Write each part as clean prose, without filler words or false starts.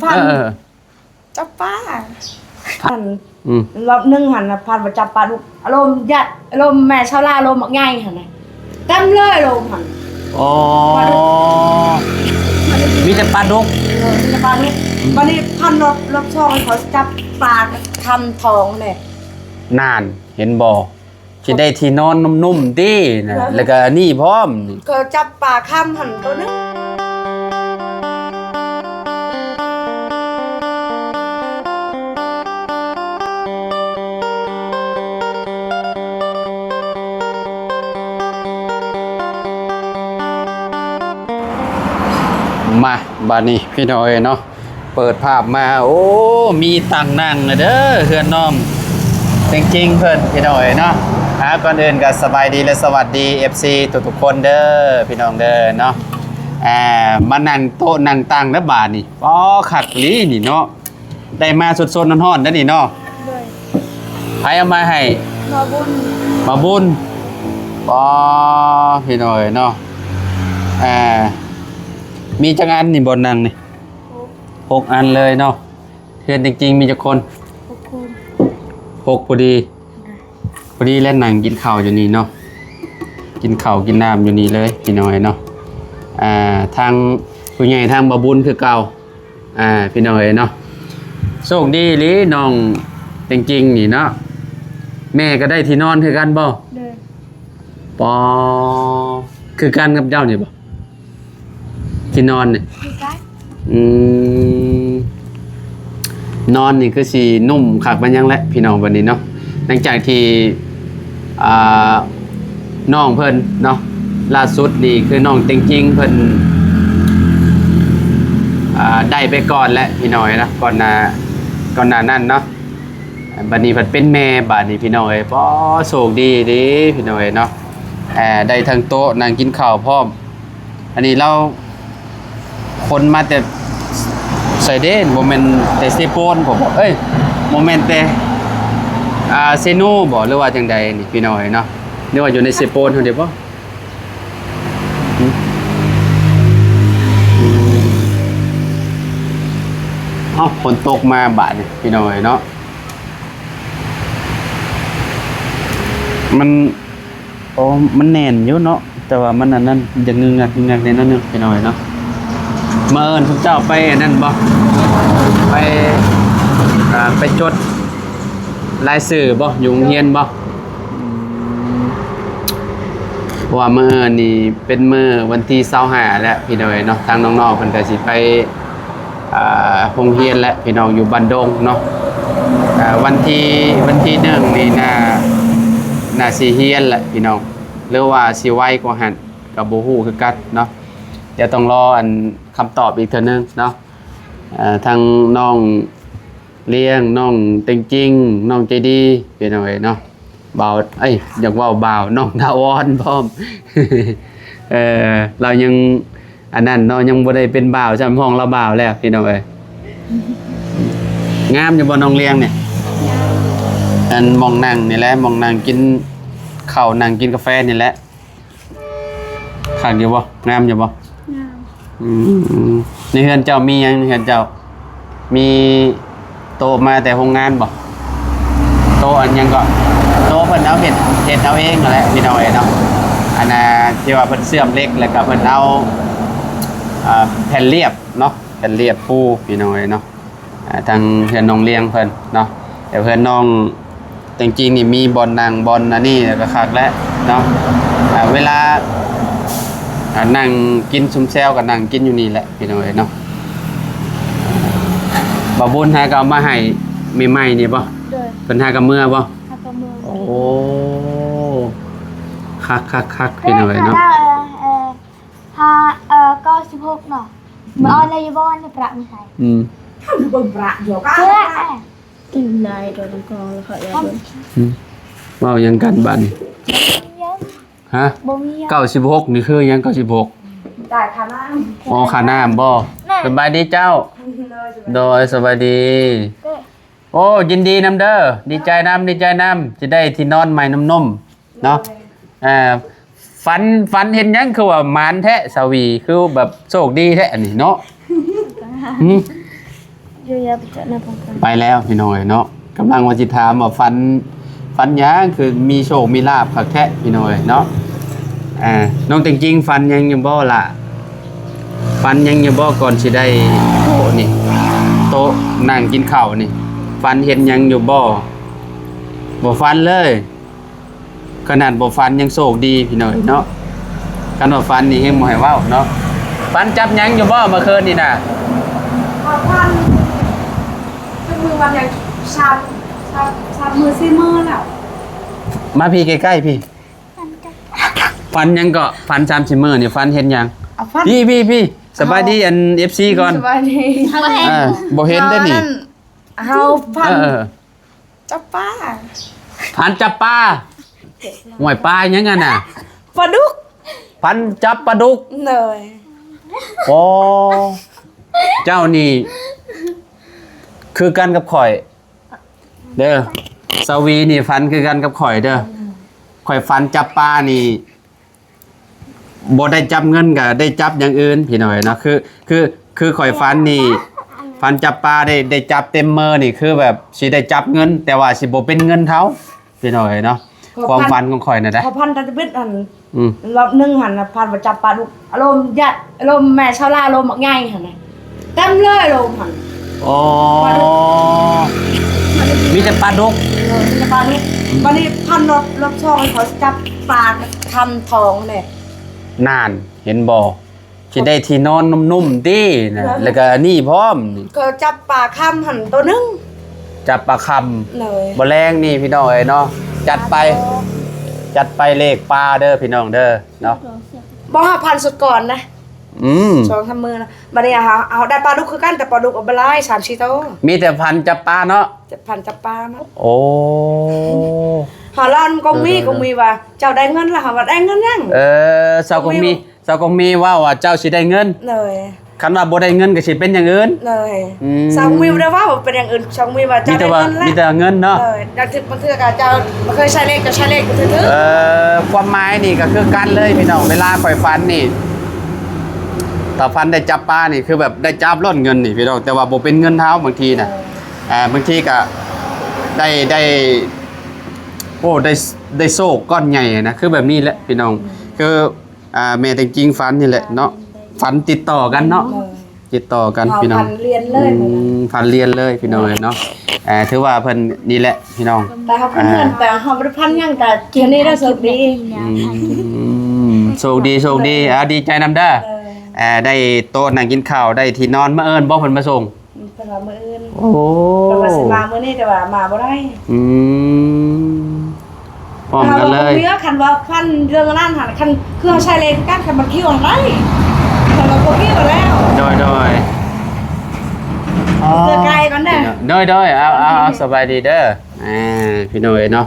พันจับปลาพันรอบนึงหันพันมาจับปลาดุกอารมณ์ยัดอารมณ์แม่ชาวลาอารมณ์มักง่ายหันนะเต็มเลยอารมณ์หันอ๋อมีแต่ปลาดุกมีแต่ปลาดุกวันนี้พันรอบช่องเขาจับปลาทำทองเลยนานเห็นบ่สิได้ที่นอนนุ่มๆตินะแล้วก็นี่พร้อมก็จับปลาข้ามหันตัวนึงมาบัดนี้พี่น้อยเนาะเปิดภาพมาโอ้มีตังนั่งเด้อเฮือนน้อมจริงๆเพิ่นพี่น้อยเนาะก่อนอื่นก็สบายดีและสวัสดี FC ทุกๆคนเด้อพี่น้องเด้อเนาะมานั่งโต๊ะนั่งตั้งแล้วบาดนี่อ๋อคักลีนี่เนาะได้มาสดๆร้อนๆนั่นนี่เนาะใครเอามาให้มาบุญอ๋อพี่น้อยเนาะมีจังอันนี่บนนั่งนี่6 อันเลยเนาะเพื่อนจริงๆมีจักคน6 คน6พอดีแล้วนั่งกินข้าวอยู่นี่เนาะกินข้าวกินน้ำอยู่นี่เลยพี่น้อยเนาะทางผู้ใหญ่ทางบ่บุญคือเก่าพี่น้อยเนาะโชคดีหรือน้องจริงๆนี่เนาะแม่ก็ได้ที่นอนคือกันบ่ปอคือกันกับเจ้านี่บ่ที่นอนนี่นอนนี่คือสีนุ่มขักมันยังแหละพี่น้องวันนี้เนาะหลังจากที่น้องเพิ่นเนาะล่าสุดนี่คือน้องจริงๆเพิ่นได้ไปก่อนแล้วพี่น้อยนะก่อนหน้านั่นเนาะบัดนี้เพิ่นเป็นแม่บัดนี้พี่น้อยป้อโชคดีเด้พี่น้อยเนาะได้ทั้งโต๊ะนั่งกินข้าวพร้อมอันนี้เราคนมาแต่ใส่เด่นโมเมนต์แต่เซโปนผมบอกโมเมนต์แต่เซโน่บอกหรือว่าจังใดนี่พี่น้อยเนาะหรือว่าอยู่ในเซโปนเท่าเดียวป่ะฝนตกมาบาดนี่พี่น้อยเนาะมันแน่นอยู่เนาะแต่ว่ามันอันนั้นจะงึงงักในนั้นนึงพี่น้อยเนาะเมื่อพวกเจ้าไปนั่นบ่ไปจดรายชื่อบ่อยู่โรงเรียนบ่ว่าเมื่อนี่เป็นเมื่อวันที่25แล้วพี่น้อยเนาะทางน้องๆเพิ่นก็สิไปโรงเรียนแล้วพี่น้องอยู่บ้านดงเนาะวันที่1นี่น่าสิเรียนแหละพี่น้องหรือว่าสิไวกว่าหั่นก็บ่ฮู้คือกันเนาะเดี๋ยวต้องรอคำตอบอีกเท่านึงเนาะทางน้องเลี้ยงน้องเต็งจริงน้องใจดีเป็นอะไรเนาะบ่าวอยากว่าบ่าวน้องดาวอนพร้อม เรายังอันนั้นเนาะยังบ่ได้เป็นบ่าวจำห้องเราบ่าวแล้วพี่น้องงามอยู่บ่น้องเลี้ยงเนี่ยมองนั่งนี่แหละมองนั่งกินข้าวนั่งกินกาแฟนี่แหละขังอยู่บ่งามอยู่บ่ในเฮือนเจ้ามียังเฮือนเจ้ามีโตมาแต่โรงงานบ่โตอันยังก็โตเพิ่นเอาเฮ็ดเอาเองนั่นแหละพี่น้องเนาะอันน่ะที่ว่าเพิ่นเสื่อมเล็กแล้วก็เพิ่นเอาแผ่นเรียบเนาะแผ่นเรียบปูพี่น้องเนาะทางเฮือนน้องเลี้ยงเพิ่นเนาะแต่เฮือนน้องจริงๆนี่มีบอลนางบอลอันนี้ก็คักแล้วเนาะเวลานั่งกินซุมแซวกับนั่งกินอยู่นี่แหละพี่น้องเนาะบ่บุญหาก็เอามาให้ใหม่ๆนี่บ่เพิ่นหากับเมื่อบ่โอ้คักพี่น้องเนาะก็16เนาะมาเอาอะไรบ่ในประไม่ใช่บ่ประเดี๋ยวก็กินได้โดนกองแล้วเขาอย่าเบิ่งเว้าหยังกันบัดนี้ฮะ96นี่คือหยัง96ได้ค่าน้ำอ๋อค่าน้ำบ่สบายดีเจ้าโดยสบายดีโอ้ยินดีนำเด้อดีใจนำจะได้ที่นอนใหม่นุ่มๆเนาะฝันเห็นยังคือว่าหมานแท้สวีคือแบบโชคดีแท้อันนี้เนาะ อยู่ยาไปเจอในพังกัน ไปแล้วพี่น้อยเนาะกำลังว่าจิถามว่าฟันหยังคือมีโชคมีลาบคักแท้พี่น้อยเนาะน้องจริงๆฟันยังอยู่บ่ล่ะฟันยังอยู่บ่ก่อนสิได้โต๊ะนี่โต๊ะนั่งกินข้าวนี่ฟันเห็นยังอยู่บ่ฟันเลยขนาดบ่ฟันยังโชคดีพี่น้อยเนาะคันว่าฟันนี่เฮงบ่ให้เว้าเนาะฟันจับยังอยู่บ่เมื่อคืนนี่น่ะ พันเป็นมือวันอย่างชามือซีมือแล้ว มาพี่ใกล้ๆพี่ฟันยังก็ฟัน30มื้อนี่ฟันเห็นยัง เอาพัน พี่สบายดีอัน FC ก่อน สบายดี บ่เห็นได้นี่ เฮาพันจับปลา พันจับปลาห่วยปลายังไงน่ะ ปลาดุก พันจับปลาดุก เลย โอ้เจ้านี่ คือกันกับข่อย เด้อสวีนี่ฟันคือกันกับข่อยเด้อข่อยฟันจับปลานี่บ่ได้จับเงินก็ได้จับอย่างอื่นพี่น้อยเนาะคือข่อยฟันนี่ ฟันจับปลาได้จับเต็มมือนี่คือแบบสิได้จับเงิน แต่ว่าสิบ่เป็นเงินเท่าพี่น้อยเนาะความฟันของข่อยน่ะได้ พอพันตะบิดหัน อืม รอบนึงหันพันมาจับปลาดุกอารมณ์ยัดอารมณ์แม่ชาวลาอารมณ์มักง่ายหันนะเต็มเลยอารมณ์หัน โอ้มีแต่ปลาดุก จะปลาดุกวันนี้พันรอบช่องเขาจับปลาทำทองเลย นานเห็นบ่สิได้ที่นอนนุ่มๆตินะแล้วก็อันนี่พร้อมนี่ ก็จับปลาข้ามหันตัวนึง จับปลาค เลย ำบ่แรงนี่พี่น้องเอ้ยเนาะจัดไปเลขปลาเด้อพี่น้องเด้อเนาะ บ่หาพันสุดก่อนนะ สองทำมือนะบัดนี้เอาได้ปลาดุกคือกันแต่ปลาดุกเอาไปไล่3-4ตัว มีแต่พันจับปลาเนาะ พันจับปลามา โอ้ หาล้านก็มีว่าเจ้าได้เงินแล้วหาว่าได้เงินยัง เจ้าก็มีว่าเจ้าสิได้เงิน เลย คันว่าบ่ได้เงินก็สิเป็นอย่างอื่น เลยสาวมีบ่ได้ว่าเป็นอย่างอื่นสาวมีว่า มี เจ้า แต่ ได้ ว่า เงินแล้ว มีแต่เงินเนาะ เลยดังที่บางเทื่อก็เจ้าบ่เคยใช้เลขก็ใช้เลขก็ถือ ความหมายนี่ก็คือกันเลยพี่น้องเวลาข่อยฟันนี่ต่อฟันได้จับปลานี่คือแบบได้จับล้นเงินนี่พี่น้องแต่ว่าบ่เป็นเงินเท้าบางทีน่ะบางทีก็ได้โอ้ได้โซ่ก้อนใหญ่นะคือแบบนี้แหละพี่น้องคือแม่แต่จริงฟันนี่แหละเนาะฟันติดต่อกันเนาะติดต่อกันพี่น้อง พันเรียนเลย ฟันเรียนเลยพี่น้องเนาะถือว่าเพิ่นนี่แหละพี่น้อง แต่เขาเพิ่นแต่เขาบ่ได้พันยังแต่เที่ยวนี้ได้สุดดี โชคดีดีใจนำเด้อได้โต๊ะนั่งกินข้าวได้ที่นอนมาเอิ้นบ่เพิ่นมาส่ง เพิ่นว่ามื้ออื่น โอ้ เพิ่นว่าสิมามื้อนี้แต่ว่ามาบ่ได้ พร้อมกันเลย เรื่องคันว่าพันเรื่องนั้นหันคันเครื่องใช้เลขกันคันมันคิวอะไรคันเราบ่คิวแล้ว โดย เจอไกลก่อนเด้อ โดยเอาสบายดีเด้อพี่น้อยเนาะ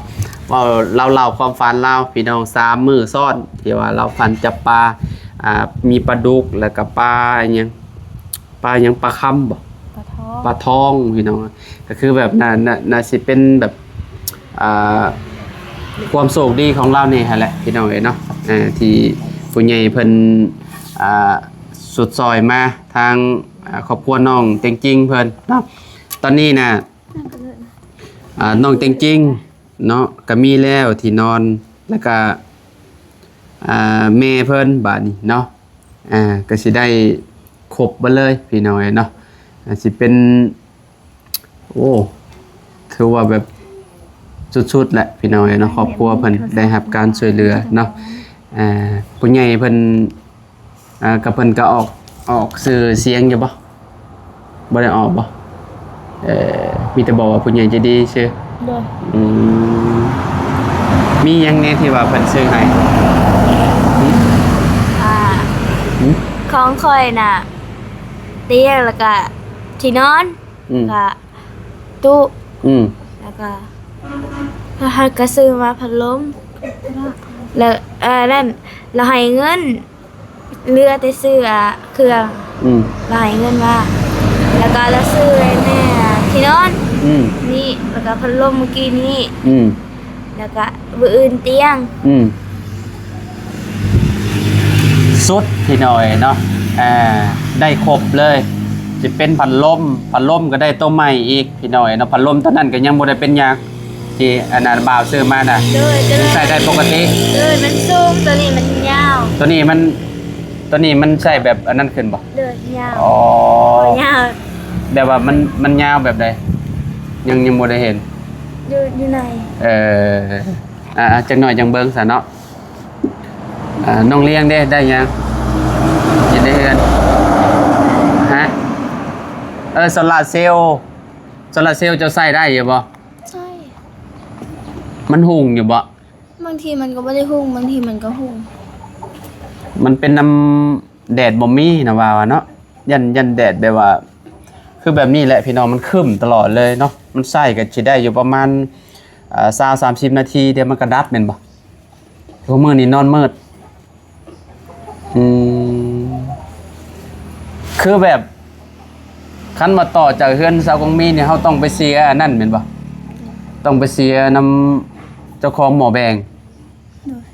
ว่าเราเล่าความฝันเราพี่น้อง3มื้อซ้อนที่ว่าเราฝันจับปลามีปลาดุกแล้วก็ปลาอิหยังปลาค่ำบ่ปลาทองพี่น้องก็คือแบบน่าสิเป็นแบบความโชคดีของเรานี่แหละพี่น้องเนาะที่ผู้ใหญ่เพิ่นสุดซอยมาทางครอบครัวน้องเต็งจริงเพิ่นเนาะตอนนี้น่ะน้องเต็งจริงเนาะก็มีแล้วที่นอนแล้วก็แม่เพิ่นบาดนี้เนาะก็สิได้ครบบ่เลยพี่น้องเนาะสิเป็นโอ้ถือว่าแบบสุดๆแหละพี่น้องเนาะครอบครัวเพิ่นได้รับการช่วยเหลือเนาะผู้ใหญ่เพิ่นกับเพิ่นก็ออกสื่อเสียงอยู่บ่ได้ออกบ่มีแต่บอกว่าผู้ใหญ่ใจดีซื่อมีหยังแน่ที่ว่าเพิ่นซื้อให้ ของคอยน่ะเตียงแล้วก็ที่นอนก็ตู้แล้วก็หันก็ซื้อมาพัดลมแล้วนั่นเราให้เงินเรือแต่ซื้อเครื่องเราให้เงินมาแล้วก็เราซื้อไอ้แม่ที่นอนนี่แล้วก็พัดลมเมื่อกี้นี้แล้วก็บื้ออื่นเตียงสุดพี่น้อยเนาะได้ครบเลย สิเป็นพัดลมก็ได้ตัวใหม่อีกพี่น้อยเนาะพัดลมตัวนั้นก็ยังบ่ได้เป็นหยังที่อันนั้นบ่าวซื้อมาน่ะใส่ได้ปกติมันสูงตัวนี้มันยาว ตัวนี้มันใส่แบบอันนั้นขึ้นบ่ยาวอ๋อยาวแบบว่ามันยาวแบบใดยังบ่ได้เห็นอยู่ไหนจักหน่อยจังเบิ่งซะเนาะน้องเลี้ยงได้ยังสิได้เฮือนฮะโซลาร์เซลล์จะใส่ได้อยู่บ่ใช่มันหุ่งอยู่บ่บางทีมันก็ไม่ได้หุ่งบางทีมันก็หุ่งมันเป็นน้ำแดดบ่มีนะว่าเนาะยันแดดแบบว่าคือแบบนี้แหละพี่น้องมันคึ้มตลอดเลยเนาะมันใส่ก็สิได้อยู่ประมาณ20-30 นาทีเดี๋ยวมันก็ดับแม่นบ่เพราะมื้อนี้นอนมืดคือแบบคันมาต่อจากเฮือนสาวกงมีเนี่ยเฮาต้องไปเสียอันนั้นแม่นบ่ต้องไปเสียนำเจ้าของหมอแบง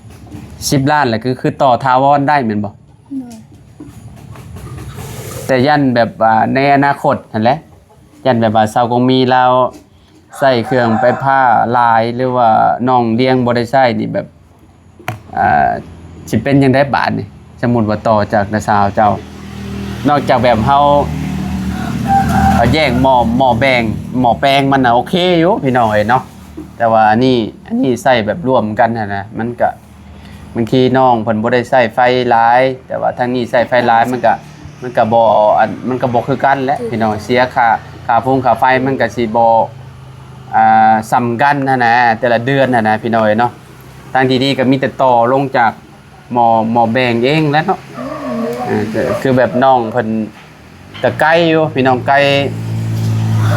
10 ล้านแหละคือต่อทาวรได้แม่นบ่แต่ยันแบบว่าในอนาคตนั่นแหละยันแบบว่าสาวกงมีเราใส่เครื่องไปผ้าลายหรือว่าน้องเลี้ยงบ่ได้ใช้นี่แบบสิเป็นจังได๋บาดนี่สมมุติว่าต่อจากน้าสาวเจ้านอกจากแบบเฮาแยกหมอแปลงมันน่ะโอเคอยู่พี่น้องเอ้ยเนาะแต่ว่าอันนี้ใส่แบบร่วมกันนะมันก็บางทีน้องเพิ่นบ่ได้ใช้ไฟหลายแต่ว่าทางนี้ใช้ไฟหลายมันก็บ่คือกันแหละพี่น้องเสียค่าพงค่าไฟมันก็สิบ่ซ้ำกันนะแต่ละเดือนนะพี่น้องเอ้ยเนาะทางที่ดีก็มีแต่ต่อลงจากหมอแบ่งเองแล้วเนาะคือแบบน้องเพิ่นแต่ไกลอยู่พี่น้องไกล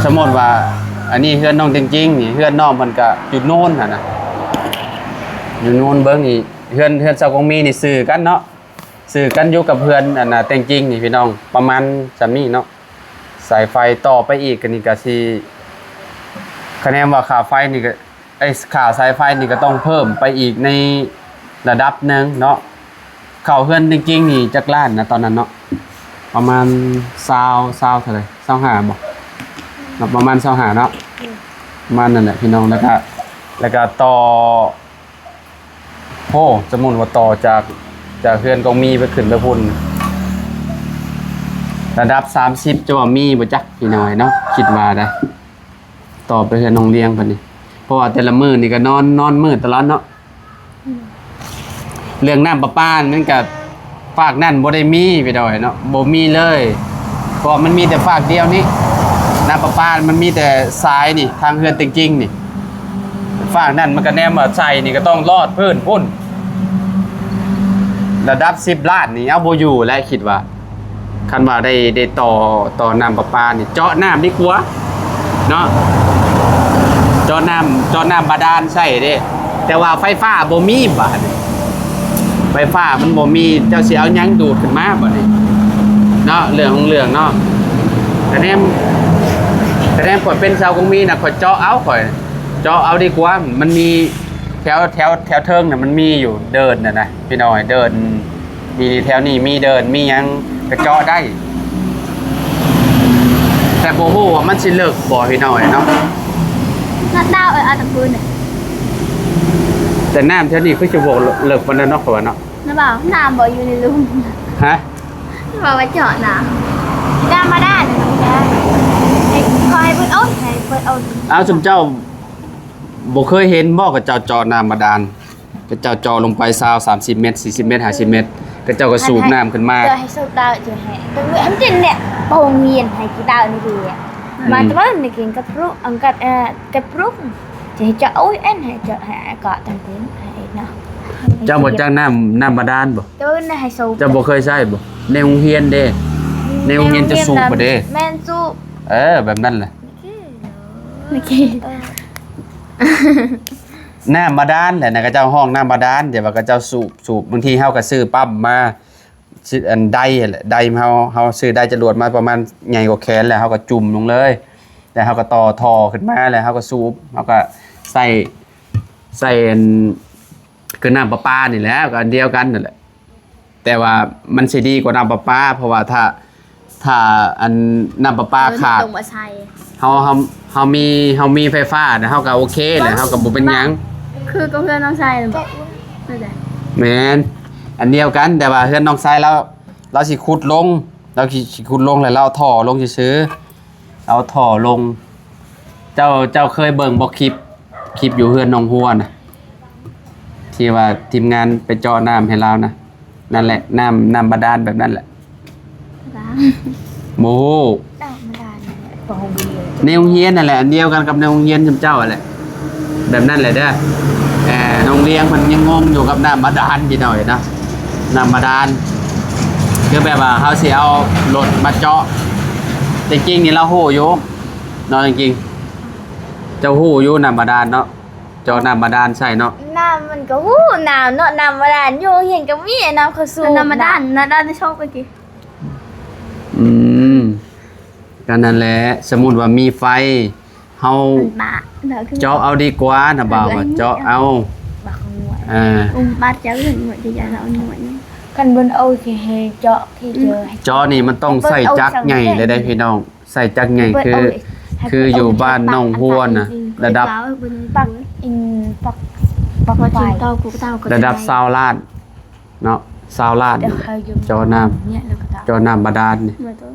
สมมติว่าอันนี้เฮือนน้องจริงๆนี่เฮือนน้องเพิ่นก็อยู่โน่นนะอยู่โน่นเบิ่งนี่เฮือนสาวกงมีนี่ซื้อกันเนาะซื้อกันอยู่กับเฮือนอันน่ะแต่จริงนี่พี่น้องประมาณซำนี้เนาะสายไฟต่อไปอีกก็นี่ก็สิคะแนนว่าค่าไฟนี่ก็ค่าสายไฟนี่ก็ต้องเพิ่มไปอีกในระดับนึงเนาะเข้าเฮือนจริงๆนี่จักล้านนะตอนนั้นเนาะประมาณ20เท่าไหร่25บ่ประมาณ25เนาะประมาณนั่นแหละพี่น้องแล้วก็ต่อโอ้สมมุติว่าต่อจากเฮือนกองมีไปขึ้นไปพุ่นระดับ30จะว่ามีบ่จักพี่น้อยเนาะคิดว่าได้ต่อไปเฮือนน้องเลี้ยงเพิ่นนี่เพราะว่าแต่ละมื้อนี่ก็นอนมืดตลอดเนาะเรื่องน้ำประปามันก็ฝากนั่นบ่ได้มีพี่น้อยเนาะบ่มีเลยเพราะมันมีแต่ฝากเดียวนี้น้ำประปามันมีแต่ซ้ายนี่ทางเฮือนจริงๆนี่ฝากนั่นมันก็แนมว่าใส่นี่ก็ต้องลอดพื้นพุ่นระดับ10 ล้านนี่เอาบ่อยู่แล้วคิดว่าคันว่าได้ต่อน้ำประปานี่เจาะน้ำดีกว่าเนาะเจาะน้ำบาดาลใช่เด้แต่ว่าไฟฟ้าบ่มีบาดไฟฟ้ามันบ่มีเจ้าสิเอาหยังดูดขึ้นมาบัดนี้เนาะเรื่องของเรื่องเนาะแต่แนมข่อยเป็นชาวกงมีน่ะข่อยเจาะเอาดีกว่ามันมีแถวเทิงน่ะมันมีอยู่เดินน่ะนะพี่น้อยเดินมีแถวนี้มีเดินมีหยังก็เจาะได้แต่บ่ฮู้ว่ามันสิเลิกบ่พี่น้อยเนาะนัดดาวเอาตะปืนน่ะแต่น้ำแถวนี้คือจะบ่เลิกปานนั้นเนาะข่อยว่าเนาะน้าบ่าวน้ำบ่อยู่ในรูฮะบ่ว่าเจาะน้ำมาได้นะให้คอยเพิ่นเอาให้เพิ่นเอาซุมเจ้าบ่เคยเห็นบ่ก็เจ้าเจาะน้ำบาดาลก็เจ้าเจาะลงไป20-30 เมตร40 เมตร50 เมตรก็เจ้าก็สูบน้ำขึ้นมาจะให้สูบดาวจะให้ตรงนี้อันจริงเนี่ยโป่งเงียนให้กี่ดาวนี่ดีมาแต่ว่านี่กินกับรุอังกัดกับรุจะให้เจาะโอ้ยอันให้เจาะให้ก็ตังเป็นให้เนาะเจ้าบ่จักน้ำบาดาลบ่เจ้าน่ะให้สูบเจ้าบ่เคยใช้บ่ในโรงเรียนเด้ในโรงเรียนจะสูบบ่เด้แม่นสูบแบบนั้นแหละโอเคน้ำบาดาลแหละนะก็เจ้าห้องน้ำบาดาลเดี๋ยวว่าก็เจ้าสูบบางทีเฮาก็ซื้อปั๊มมาอันใดแหละใดเฮาซื้อได้จรวดมาประมาณใหญ่กว่าแขนแล้วเฮาก็จุ่มลงเลยแล้วเฮาก็ต่อท่อขึ้นมาแล้วเฮาก็สูบเฮาก็ใส่คือน้ำประปานี่แหละก็อันเดียวกันนั่นแหละแต่ว่ามันสิดีกว่าน้ำประปาเพราะว่าถ้า ถ้าอันน้ำประปาขาด ลงมาใช้ เฮามีไฟฟ้านะเฮาก็โอเคแหละเฮาก็บ่เป็นหยัง คือก็เพื่อนน้องชายเลยบอกไม่ได้ แม่นอันเดียวกันแต่ว่าเฮือนน้องชายเราสิขุดลงเราสิขุดลงแล้วเราเอาท่อลงซื่อๆเอาท่อลง เจ้าเคยเบิ่งบ่คลิปอยู่เฮือนน้องฮัวน่ะที่ว่าทีมงานไปเจาะน้ำให้เรานะนั่นแหละน้ำบาดาลแบบนั้นแหละ ล้าง โม ไม่ได้ ปองดีเลย ในโรงเรียนนั่นแหละอันเดียวกันกับในโรงเรียนเจ้าแหละแบบนั้นแหละเด้อโรงเรียนมันยังงงอยู่กับน้ำบาดาลพี่หน่อยนะน้ำบาดาลคือแบบว่าเขาสิเอารถมาเจาะจริงๆนี่เราฮู้อยู่เนาะจริงๆเจ้าฮู้อยู่น้ำบาดาลเนาะเจาะน้ำบาดาลใช่เนาะ น้ำมันก็หู้น้ำเนาะน้ำมาดานอยู่เห็นก็มีน้ำข้าวสูน้ำมาดานในช่องไปกี่ กันนั่นแหละสมมุติว่ามีไฟเฮา มาเจาะเอาดีกว่านะบ่าวว่าเจาะเอา บากหน่วย À. บาดเจ้าหนึ่งหน่วยจะยาเราหน่วย กันบนเอาที่ให้เจาะที่เจอให้ จอนี่มันต้องใส่จักรใหญ่เลยได้พี่น้องใส่จักรใหญ่คืออยู่บ้านน้องฮัวนะระดับ ปักอินปัก พอ ไฟ ถึงเต้ากูเต้าก็ ระดับซาวลาดเนาะซาวลาด เดี๋ยวใครยืม จอน้ เนี่ยแล้วก็ตาม ำจอน้ำบาดาลนี่ มาตัว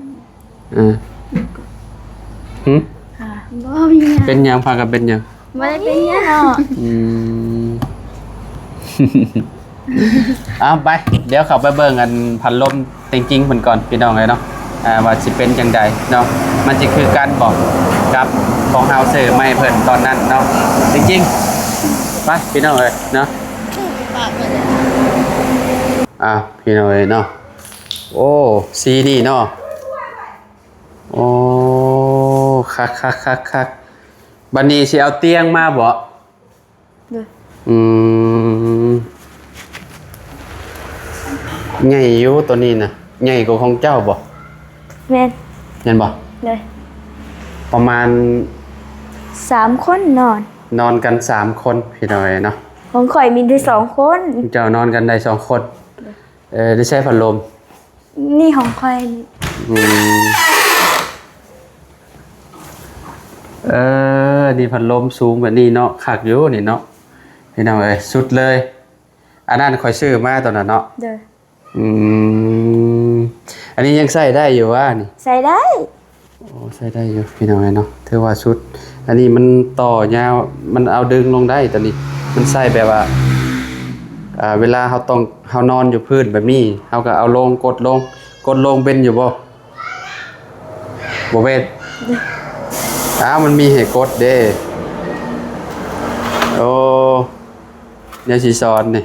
หึ ค่ะ บ่มี เป็นหยังพากันเป็นหยัง ไม่ได้เป็นเนี่ยเนาะ เอาไปเดี๋ยวเข้าไปเบิ่งกันพัดลมจริงๆเพิ่นก่อนพี่น้องเลยเนาะว่าสิเป็นจังใดเนาะมันสิคือการบอกกับของเฮาซื้อไม่เพิ่นตอนนั้นเนาะจริงๆไปพี่น้องเอ้ยเนาะ พี่น้องเอ้ยเนาะโอ้ซีนี่เนาะโอ้คักบัดนี้สิเอาเตียงมาบ่ใหญ่อยู่ตัวนี้นะใหญ่กว่าของเจ้าบ่ แม่น เห็นบ่ เลย ประมาณ 3 คนนอน กัน3คนพี่น้องเอ้ยเนาะ ของข่อยมีได้2 คน เจ้านอนกันได้2คนได้ใช้พัดลม นี่ของข่อย นี่พัดลมสูงแบบนี้เนาะคักอยู่นี่เนาะพี่น้องเอ้ยสุดเลยอันนั้นค่อยซื้อมาตอนนั้นเนาะ เด้อ อันนี้ยังใส่ได้อยู่ว่านี่ ใส่ได้ โอ้ใส่ได้อยู่พี่น้องเอ้ยเนาะถือว่าสุดอันนี้มันต่อยาวมันเอาดึงลงได้ตอนนี้มันใส่แบบว่าเวลาเฮานอนอยู่พื้นแบบนี้เฮาก็เอาลงกดลงเป็นอยู่บ่เป็นมันมีให้กดเด้โอ้ยายสิสอนนี่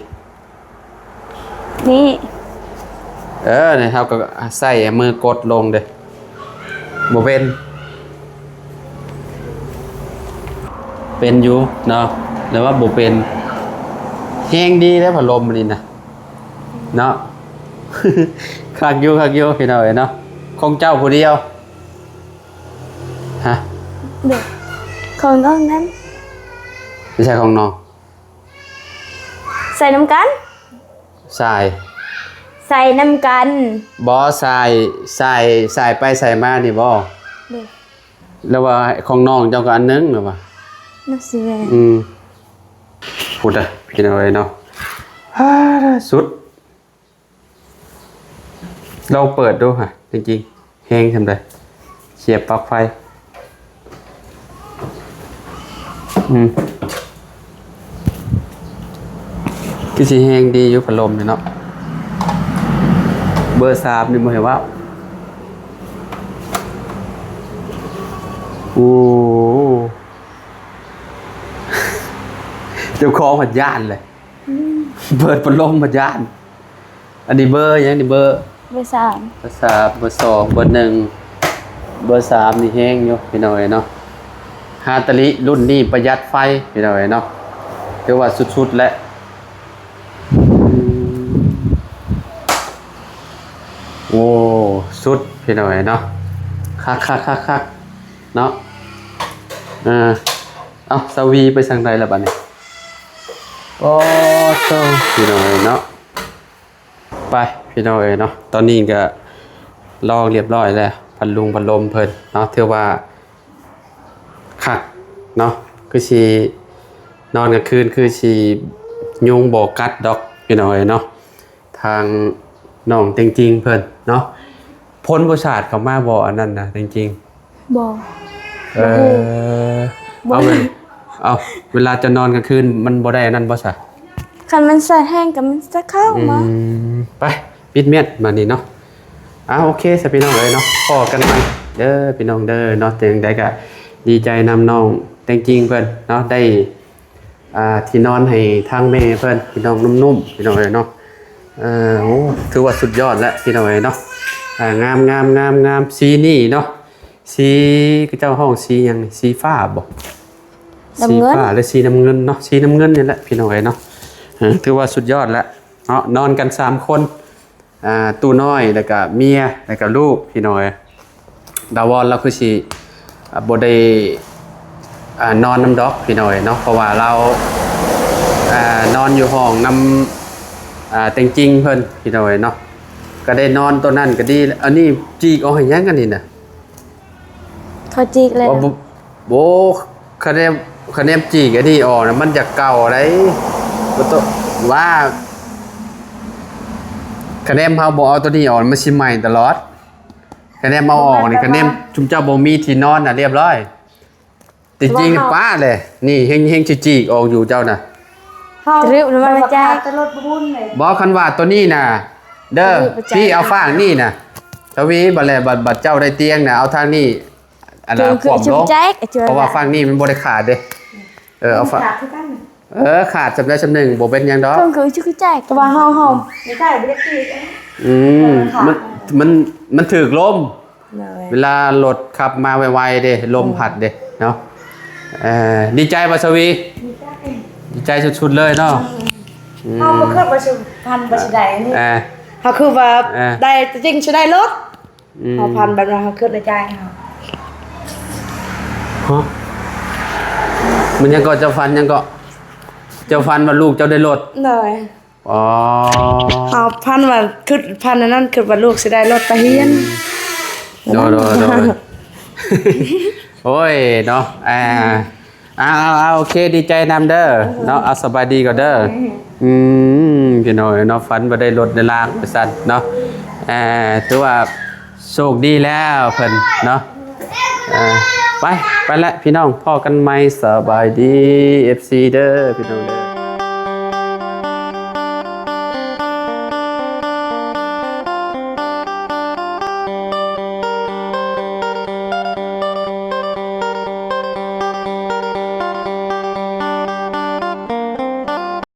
นี่ นี่เฮาก็ใส่มือกดลงเด้บ่เป็นอยู่เนาะแต่ว่าบ่เป็นแฮงดีแล้วพัดลมนี่นะเนาะ คักอยู่พี่น้องเอ้ยเนาะของเจ้าผู้เดียวฮะ เด้อของน้องนั้น ไม่ใช่ของน้อง ใส่น้ำกัน สาย ใส่น้ำกัน บ่สายไปสายมานี่บ่ เด้อ แล้วว่าของน้องเจ้าก็อันนึงหรือว่า น้ำเสือ พูดอ่ะพี่น้องเอ้ยเนาะสุดเราเปิดดูฮะจริงๆแฮงทำไดเสียบปลั๊กไฟก็สิแฮงดีอยู่พัดลมนี่เนาะเบอร์3นี่บ่เห็นว่าโอ้เจ้าของผัดย่านเลยเปิดพัดลมผัดย่านอันนี้เบอร์ยังนี่เบอร์ เบอร์ เบอร์3เบอร์2เบอร์1เบอร์3นี่แห้งอยู่พี่น้องเอ้ยเนาะฮาตาลิรุ่นนี้ประหยัดไฟพี่น้องเอ้ยเนาะเรียกว่าสุดๆแล้วโอ้สุดพี่น้องเอ้ยเนาะคักเนาะเอาสวีไปทางใดล่ะบัดนี้โอ้โตพี่น้องเอ้ยเนาะไปพี่น้องเอ้ยเนาะตอนนี้ก็ ลองเรียบร้อยแล้วพัดลมเพิ่นเนาะถือว่าคักเนาะคือสินอนกลางคืนคือสิยุงบ่กัดดอกพี่น้อยเนาะทางน้องจริงๆเพิ่นเนาะพ้นประสาทเข้ามาบ่อันนั้นนะจริงๆ บ่ เอาเลยเอาเวลาจะนอนกลางคืนมันบ่ได้นั่นบ่ซะ คันมันสาดแห้งก็มันจะเข้ามา ไปปิดเมียดมานี่เนาะโอเคสพี่น้องเลยเนาะพอกันใหม่เด้อพี่น้องเด้อเนาะเตียงใดก็ดีใจนำน้องแต่งจริงเพิ่นเนาะได้ที่นอนให้ทางแม่เพิ่นพี่น้องนุ่มๆพี่น้องเอ้ยเนาะโอ้ถือว่าสุดยอดแล้วพี่น้องเอ้ยเนาะงามสีนี่เนาะสีเจ้าห้องสีหยังนี่สีฟ้าบ่สีฟ้าและสีน้ำเงินเนาะสีน้ำเงินนี่แหละพี่น้องเอ้ยเนาะถือว่าสุดยอดแล้วเนาะนอนกัน3คนตู้น้อยแล้วก็เมียแล้วก็ลูกพี่น้องเอ้ยดาวอนเราคือสิบ่ได้นอนน้ำดอกพี่น้องเอ้ยเนาะเพราะว่าเรานอนอยู่ห้องนำแต่งจริงเพิ่นพี่น้องเอ้ยเนาะก็ได้นอนตัวนั้นก็ดีอันนี้จีกเอาให้ยังกันนี่น่ะเขาจิกเลยโบคะแนนจีกอันนี้ออกนะมันจะเก่าอะไรว่าคะแนนเฮาบ่เอาตัวนี้ออกมันสิใหม่ตลอดคะแนนเอาออกนี่คะแนนชุมเจ้าบ่มีที่นอนน่ะเรียบร้อยจริงๆป้าเลยนี่เฮงจีกออกอยู่เจ้าน่ะรึบมันมาจ้าตลอดบุญเลยบ่คันว่าตัวนี้น่ะเด้อพี่เอาฟางนี่น่ะทวีบัดแลบัดเจ้าได้เตียงน่ะเอาทางนี้อันน่ะขวบลงเพราะว่าฟางนี่มันบ่ได้ขาดเด้เอาฟางขาดจำได้จำหนึ่งบ่เป็นหยังดอกคือชื่อแจกตัวเฮาไม่ใช่บ่ได้ตีมันถึกลมเวลารถขับมาไวๆเด้ลมพัดเด้เนาะดีใจป่ะชวีดีใจสุดๆเลยเนาะเฮาบ่เคยบ่สิพันบ่สิได้นี่เฮาคือว่าได้จริงสิได้รถเฮาพันแบบนั้นเฮาคิดในใจเฮาฮะมันยังก็จะฟันยังก็เจ้าฟันว่าลูกเจ้าได้รถเลยเฮาพันว่าคิดพันนั้นคิดว่าลูกสิได้รถไปเฮียนโดโอ้ยเนาะโอเคดีใจนำเด้อเนาะเอาสบายดีก่อนเด้อพี่น้อยเนาะฝันว่าได้รถได้ลางไปสั่นเนาะถือว่าโชคดีแล้วเพิ่นเนาะไปแล้วพี่น้องพ่อกันไหมสบายดี FC เด้อพี่น้องเด้อ